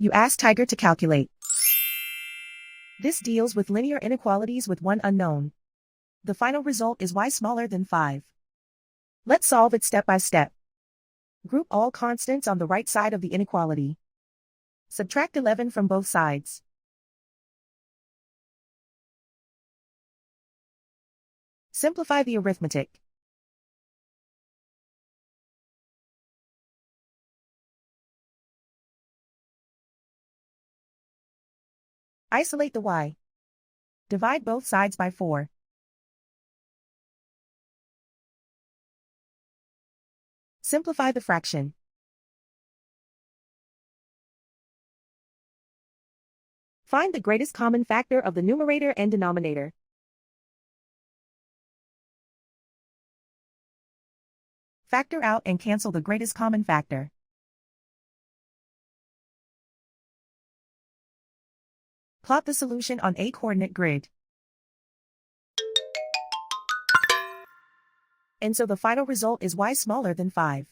You ask Tiger to calculate. This deals with linear inequalities with one unknown. The final result is y smaller than 5. Let's solve it step by step. Group all constants on the right side of the inequality. Subtract 11 from both sides. Simplify the arithmetic. Isolate the y. Divide both sides by 4. Simplify the fraction. Find the greatest common factor of the numerator and denominator. Factor out and cancel the greatest common factor. Plot the solution on a coordinate grid. And so the final result is y smaller than 5.